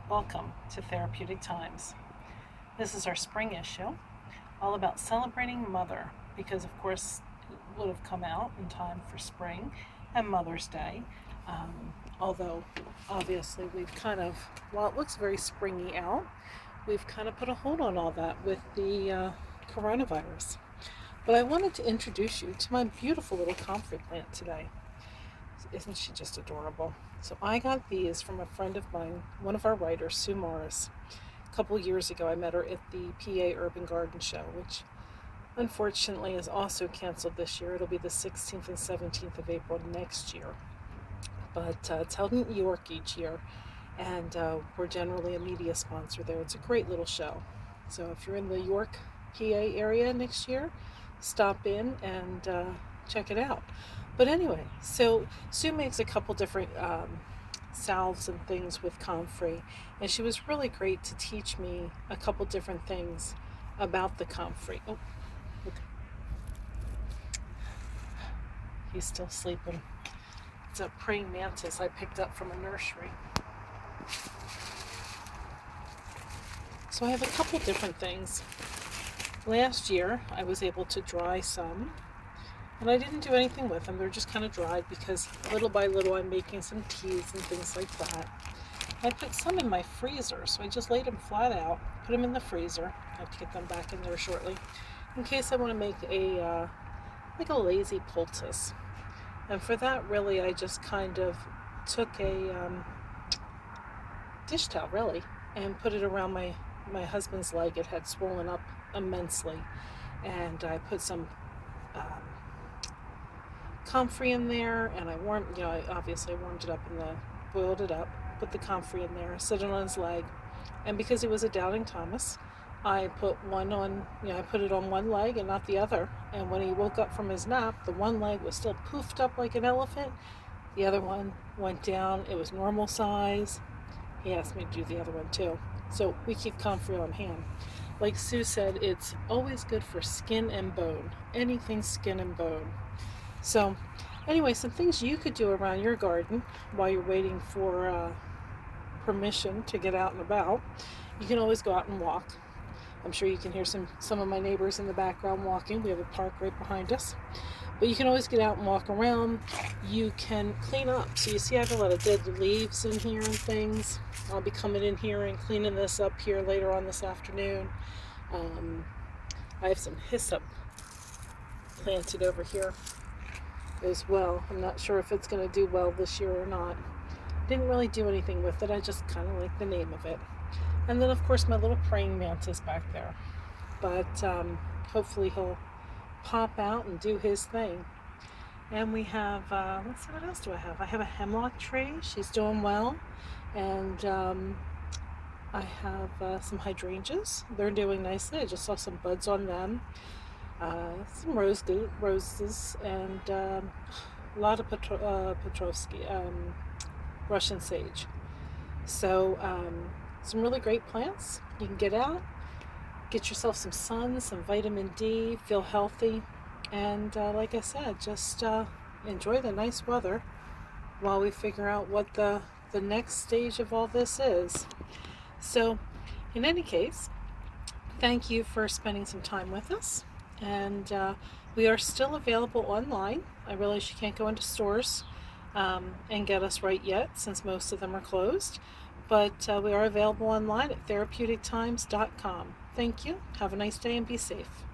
Welcome to Therapeutic Times. This is our spring issue, all about celebrating Mother, because of course it would have come out in time for spring and Mother's Day. Although obviously we've while it looks very springy out, we've kind of put a hold on all that with the coronavirus. But I wanted to introduce you to my beautiful little comfrey plant today. Isn't she just adorable? So I got these from a friend of mine, one of our writers, Sue Morris. A couple years ago, I met her at the PA Urban Garden Show, which unfortunately is also canceled this year. It'll be the 16th and 17th of April next year. But it's held in York each year, and we're generally a media sponsor there. It's a great little show. So if you're in the York, PA area next year, stop in and check it out. But anyway, so Sue makes a couple different salves and things with Comfrey, and she was really great to teach me a couple different things about the Comfrey. Oh, look, he's still sleeping. It's a praying mantis I picked up from a nursery. So I have a couple different things. Last year, I was able to dry some, and I didn't do anything with them. They're just kind of dried because little by little I'm making some teas and things like that. I put some in my freezer, so I just laid them flat out, put them in the freezer. I have to get them back in there shortly, in case I want to make like a lazy poultice. And for that, really, I just kind of took a dish towel, really, and put it around my husband's leg. It had swollen up immensely, and I put some comfrey in there, and I warmed, I obviously warmed it up and boiled it up, put the comfrey in there, set it on his leg, and because he was a doubting Thomas, I put I put it on one leg and not the other, and when he woke up from his nap, the one leg was still poofed up like an elephant, the other one went down, it was normal size. He asked me to do the other one too, so we keep comfrey on hand. Like Sue said, it's always good for skin and bone, anything skin and bone. So anyway, some things you could do around your garden while you're waiting for permission to get out and about. You can always go out and walk. I'm sure you can hear some of my neighbors in the background walking. We have a park right behind us. But you can always get out and walk around. You can clean up. So you see I have a lot of dead leaves in here and things. I'll be coming in here and cleaning this up here later on this afternoon. I have some hyssop planted over here as well. I'm not sure if it's going to do well this year or not. Didn't really do anything with it. I just kind of like the name of it. And then, of course, my little praying mantis back there. But hopefully he'll pop out and do his thing. And we have, let's see, what else do I have? I have a hemlock tree. She's doing well. And I have some hydrangeas. They're doing nicely. I just saw some buds on them. Some roses, and a lot of Petrovsky, Russian sage. So some really great plants. You can get out, get yourself some sun, some vitamin D, feel healthy, and like I said, just enjoy the nice weather while we figure out what the next stage of all this is. So in any case, thank you for spending some time with us. And we are still available online. I realize you can't go into stores and get us right yet, since most of them are closed. But we are available online at therapeutictimes.com. Thank you. Have a nice day and be safe.